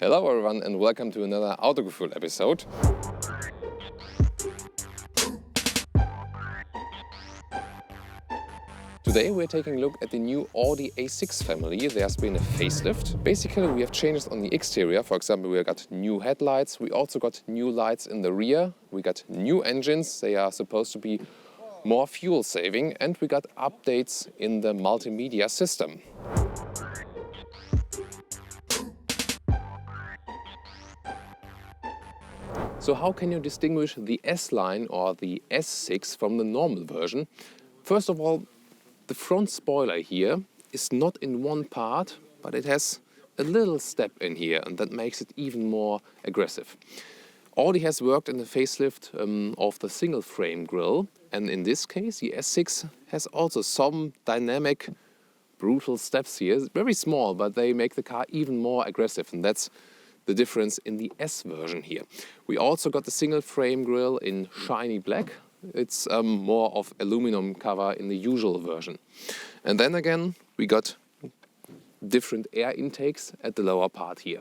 Hello everyone and welcome to another Autogefühl episode. Today we're taking a look at the new Audi A6 family. There's been a facelift. Basically we have changes on the exterior. For example, we got new headlights. We also got new lights in the rear. We got new engines. They are supposed to be more fuel saving. And we got updates in the multimedia system. So how can you distinguish the S-Line or the S6 from the normal version? First of all, the front spoiler here is not in one part, but it has a little step in here, and that makes it even more aggressive. Audi has worked in the facelift of the single frame grille, and in this case the S6 has also some dynamic, brutal steps here. It's very small, but they make the car even more aggressive, and that's the difference in the S version here. We also got the single frame grille in shiny black. It's more of aluminum cover in the usual version. And then again, we got different air intakes at the lower part here.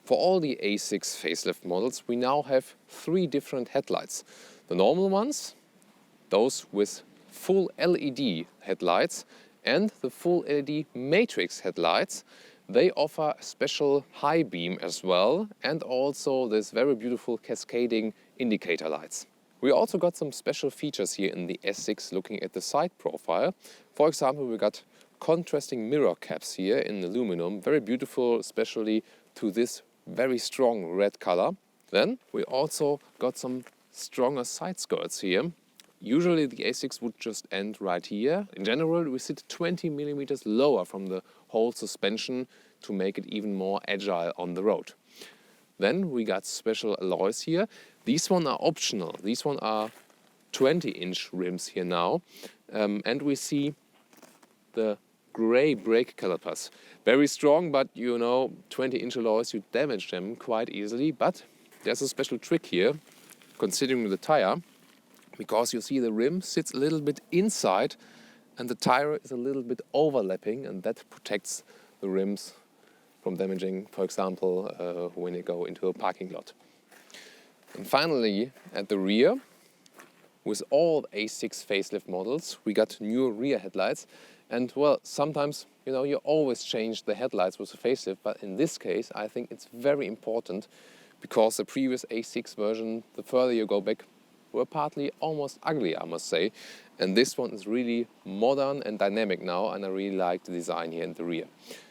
For all the A6 facelift models, we now have 3 different headlights. The normal ones, those with full LED headlights, and the full LED matrix headlights. They offer a special high beam as well, and also this very beautiful cascading indicator lights. We also got some special features here in the S6 looking at the side profile. For example, we got contrasting mirror caps here in aluminum, very beautiful, especially to this very strong red color. Then we also got some stronger side skirts here. Usually the A6 would just end right here. In general, we sit 20 millimeters lower from the whole suspension to make it even more agile on the road. Then we got special alloys here. These ones are optional. These ones are 20-inch rims here now. And we see the gray brake calipers. Very strong, but you know, 20-inch alloys, you damage them quite easily. But there's a special trick here, considering the tire. Because you see the rim sits a little bit inside and the tire is a little bit overlapping, and that protects the rims from damaging, for example, when you go into a parking lot. And finally, at the rear, with all A6 facelift models, we got new rear headlights. And well, sometimes, you know, you always change the headlights with a facelift, but in this case, I think it's very important because the previous A6 version, the further you go back, were partly almost ugly, I must say. And this one is really modern and dynamic now, and I really like the design here in the rear.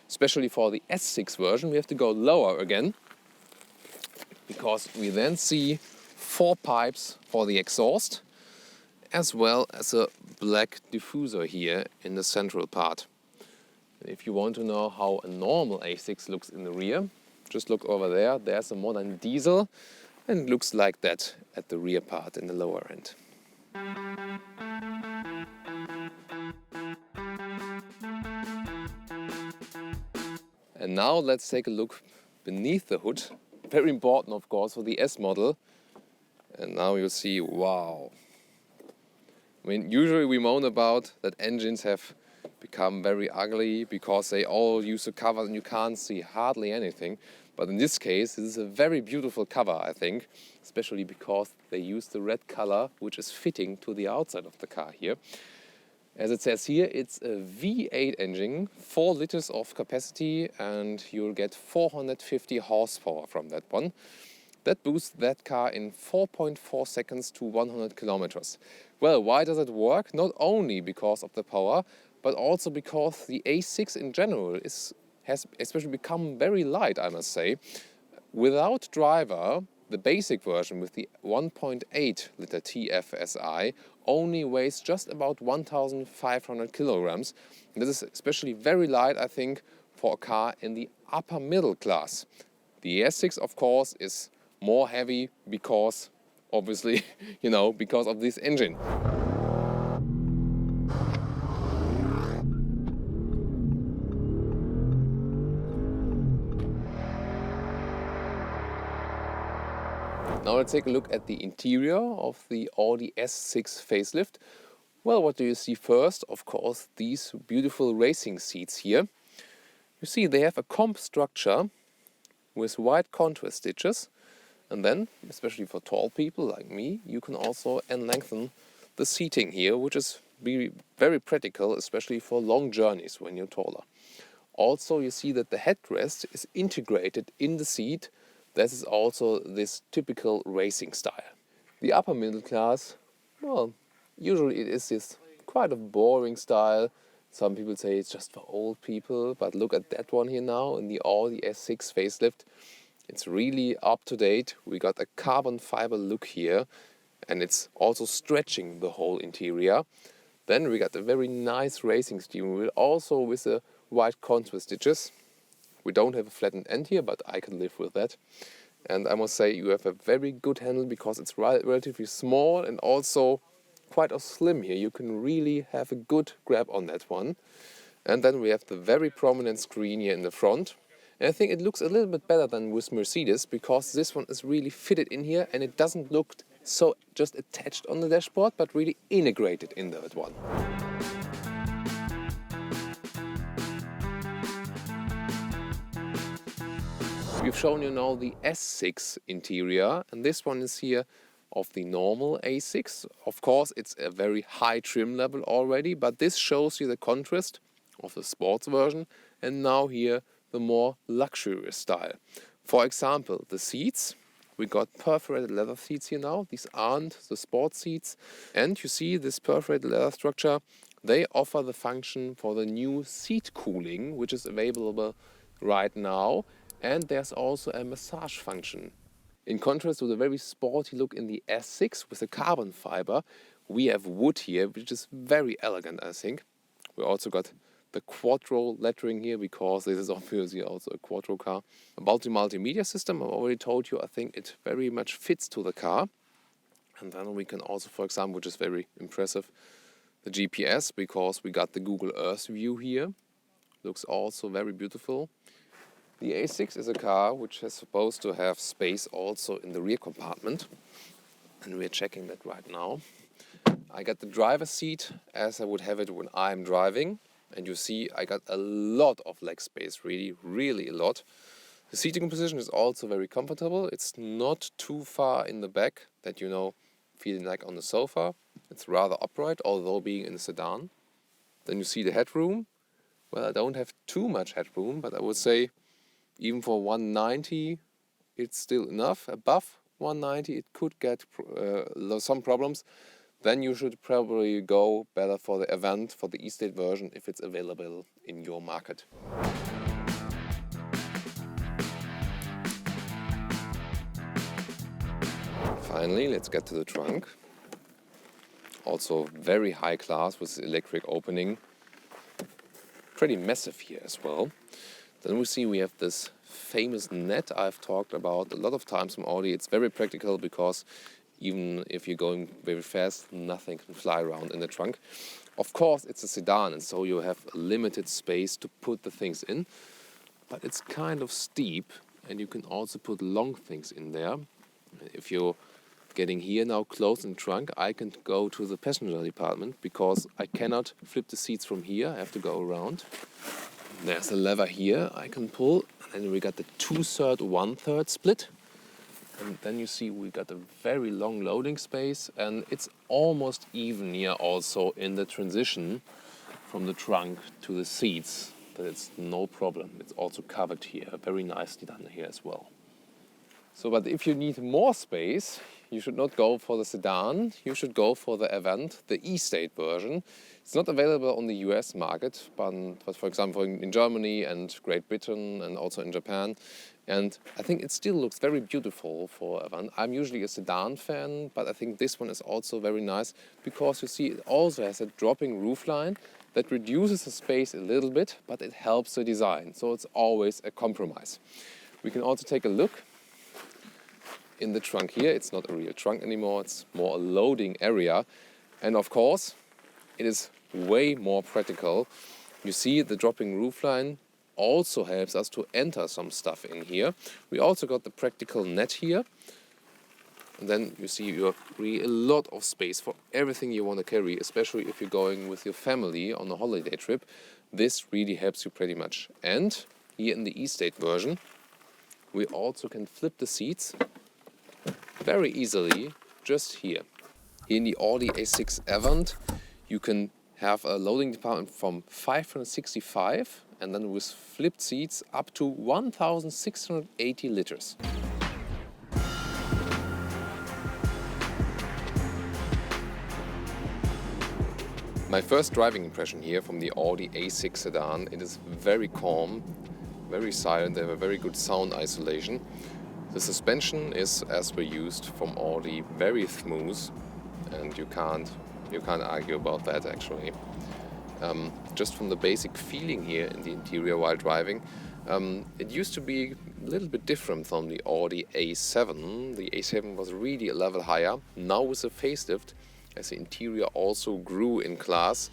Especially for the S6 version, we have to go lower again, because we then see 4 pipes for the exhaust, as well as a black diffuser here in the central part. And if you want to know how a normal A6 looks in the rear, just look over there. There's a modern diesel, and it looks like that at the rear part in the lower end. And now let's take a look beneath the hood. Very important, of course, for the S model. And now you see, wow. I mean, usually we moan about that engines have become very ugly because they all use the covers and you can't see hardly anything. But in this case, this is a very beautiful cover, I think, especially because they use the red color, which is fitting to the outside of the car here. As it says here, it's a V8 engine, 4 liters of capacity, and you'll get 450 horsepower from that one. That boosts that car in 4.4 seconds to 100 kilometers. Well, why does it work? Not only because of the power, but also because the A6 in general has especially become very light, I must say. Without driver, the basic version with the 1.8 liter TFSI only weighs just about 1,500 kilograms. And this is especially very light, I think, for a car in the upper middle class. The S6, of course, is more heavy because, obviously, you know, because of this engine. Now let's take a look at the interior of the Audi S6 facelift. Well, what do you see first? Of course, these beautiful racing seats here. You see they have a comp structure with white contrast stitches. And then, especially for tall people like me, you can also lengthen the seating here, which is very practical, especially for long journeys when you're taller. Also, you see that the headrest is integrated in the seat. This is also this typical racing style. The upper middle class, well, usually it is this quite a boring style. Some people say it's just for old people, but look at that one here now in the Audi S6 Facelift. It's really up to date. We got a carbon fiber look here, and it's also stretching the whole interior. Then we got a very nice racing steering wheel, also with the white contrast stitches. We don't have a flattened end here, but I can live with that. And I must say you have a very good handle because it's relatively small and also quite slim here. You can really have a good grab on that one. And then we have the very prominent screen here in the front. And I think it looks a little bit better than with Mercedes because this one is really fitted in here and it doesn't look so just attached on the dashboard, but really integrated in that one. We've shown you now the S6 interior, and this one is here of the normal A6. Of course, it's a very high trim level already, but this shows you the contrast of the sports version, and now here the more luxurious style. For example, the seats. We got perforated leather seats here now. These aren't the sports seats. And you see this perforated leather structure. They offer the function for the new seat cooling, which is available right now. And there's also a massage function. In contrast to the very sporty look in the S6 with the carbon fiber, we have wood here, which is very elegant, I think. We also got the Quattro lettering here because this is obviously also a Quattro car. About the multimedia system, I already told you, I think it very much fits to the car. And then we can also, for example, which is very impressive, the GPS, because we got the Google Earth view here. Looks also very beautiful. The A6 is a car which is supposed to have space also in the rear compartment. And we're checking that right now. I got the driver's seat as I would have it when I'm driving. And you see I got a lot of leg space, really a lot. The seating position is also very comfortable. It's not too far in the back that feeling like on the sofa. It's rather upright, although being in a sedan. Then you see the headroom. Well, I don't have too much headroom, but I would say even for 190 it's still enough. Above 190 it could get some problems. Then you should probably go better for the Avant, for the E-State version, if it's available in your market. Finally, let's get to the trunk. Also very high class with the electric opening. Pretty massive here as well. Then we see we have this famous net I've talked about a lot of times from Audi. It's very practical because even if you're going very fast, nothing can fly around in the trunk. Of course, it's a sedan, and so you have a limited space to put the things in. But it's kind of steep, and you can also put long things in there. If you're getting here now close in the trunk, I can go to the passenger department because I cannot flip the seats from here. I have to go around. There's a lever here I can pull, and then we got the 2/3, 1/3 split. And then you see we got a very long loading space, and it's almost even here also in the transition from the trunk to the seats. That it's no problem. It's also covered here, very nicely done here as well. So, but if you need more space, you should not go for the sedan. You should go for the Avant, the E-State version. It's not available on the US market, but for example in Germany and Great Britain and also in Japan. And I think it still looks very beautiful for Avant. I'm usually a sedan fan, but I think this one is also very nice because you see it also has a dropping roofline that reduces the space a little bit, but it helps the design. So it's always a compromise. We can also take a look in the trunk here. It's not a real trunk anymore, it's more a loading area. And of course, it is way more practical. You see the dropping roofline also helps us to enter some stuff in here. We also got the practical net here. And then you see you have really a lot of space for everything you want to carry, especially if you're going with your family on a holiday trip. This really helps you pretty much. And here in the E-State version, we also can flip the seats very easily just here. Here in the Audi A6 Avant, you can have a loading department from 565 and then with flipped seats up to 1,680 liters. My first driving impression here from the Audi A6 sedan, it is very calm, very silent, they have a very good sound isolation. The suspension is, as we're used from Audi, very smooth, and you can't argue about that actually. Just from the basic feeling here in the interior while driving, it used to be a little bit different from the Audi A7. The A7 was really a level higher. Now with the facelift, as the interior also grew in class,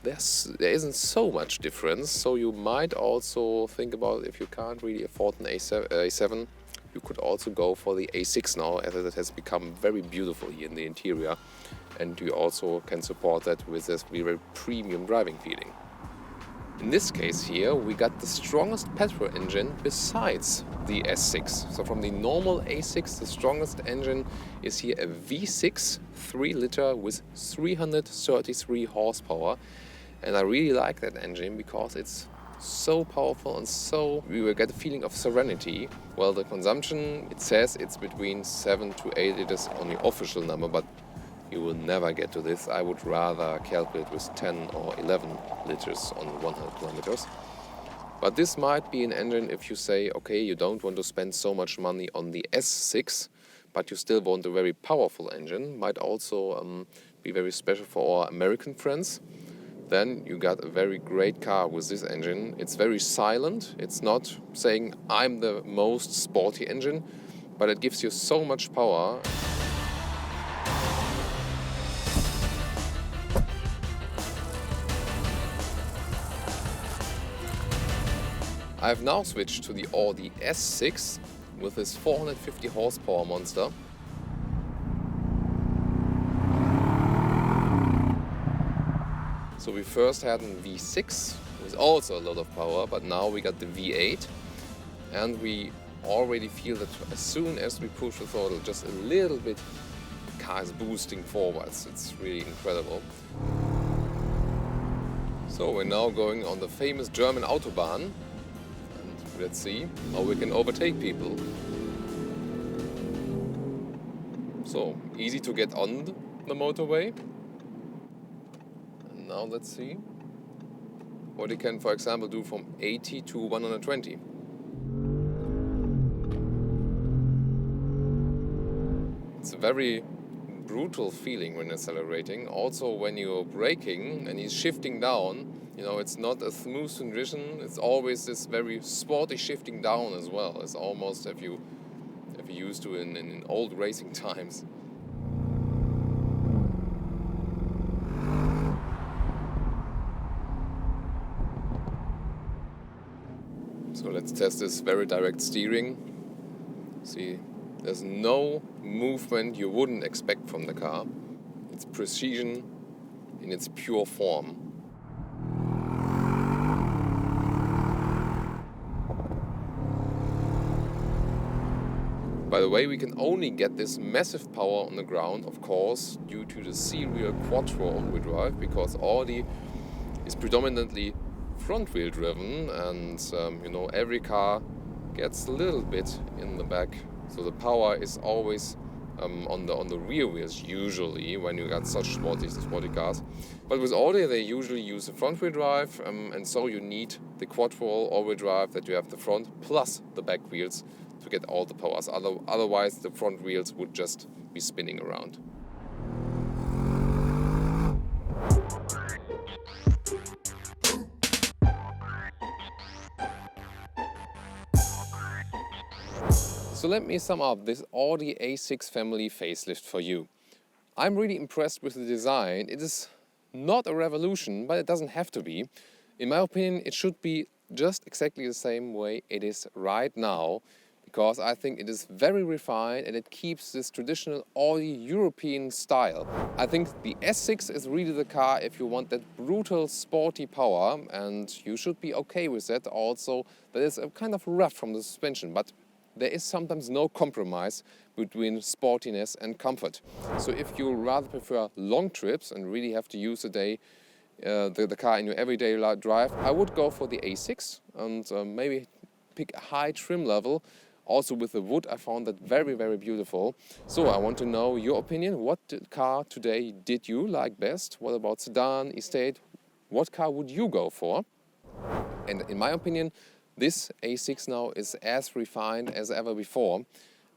there isn't so much difference. So you might also think about, if you can't really afford an A7, you could also go for the A6 now, as it has become very beautiful here in the interior. And you also can support that with this very premium driving feeling. In this case here, we got the strongest petrol engine besides the S6. So from the normal A6, the strongest engine is here a V6 3 liter with 333 horsepower. And I really like that engine because it's so powerful and so we will get a feeling of serenity. Well, the consumption, it says it's between 7 to 8 liters on the official number, but you will never get to this. I would rather calculate with 10 or 11 liters on 100 kilometers. But this might be an engine if you say, okay, you don't want to spend so much money on the S6, but you still want a very powerful engine. Might also be very special for our American friends. Then you got a very great car with this engine. It's very silent. It's not saying I'm the most sporty engine, but it gives you so much power. I've now switched to the Audi S6 with this 450 horsepower monster. So we first had a V6 with also a lot of power, but now we got the V8, and we already feel that as soon as we push the throttle just a little bit, the car is boosting forwards. It's really incredible. So we're now going on the famous German Autobahn. Let's see how we can overtake people. So, easy to get on the motorway. And now let's see what you can, for example, do from 80 to 120. It's a very brutal feeling when accelerating. Also when you're braking and he's shifting down, you know, it's not a smooth transition. It's always this very sporty shifting down as well. It's almost if you used to in old racing times. So let's test this very direct steering. See, there's no movement you wouldn't expect from the car. It's precision in its pure form. By the way, we can only get this massive power on the ground, of course, due to the serial Quattro all-wheel drive, because Audi is predominantly front-wheel driven, and every car gets a little bit in the back, so the power is always on the rear wheels usually when you got such sporty cars. But with Audi they usually use the front wheel drive, and so you need the Quattro all-wheel drive that you have the front plus the back wheels to get all the powers. Otherwise the front wheels would just be spinning around. So let me sum up this Audi A6 family facelift for you. I'm really impressed with the design. It is not a revolution, but it doesn't have to be. In my opinion, it should be just exactly the same way it is right now, because I think it is very refined and it keeps this traditional Audi European style. I think the S6 is really the car if you want that brutal sporty power, and you should be okay with that also. That is kind of rough from the suspension, but there is sometimes no compromise between sportiness and comfort. So if you rather prefer long trips and really have to use the car in your everyday drive, I would go for the A6 and maybe pick a high trim level. Also with the wood, I found that very, very beautiful. So I want to know your opinion. What car today did you like best? What about sedan, estate? What car would you go for? And in my opinion, this A6 now is as refined as ever before.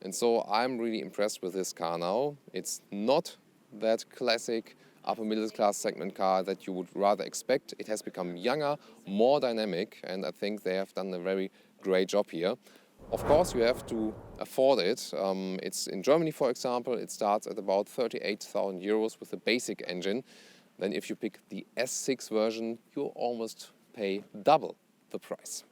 And so I'm really impressed with this car now. It's not that classic upper middle class segment car that you would rather expect. It has become younger, more dynamic, and I think they have done a very great job here. Of course, you have to afford it. It's in Germany, for example, it starts at about 38,000 euros with a basic engine. Then if you pick the S6 version, you almost pay double the price.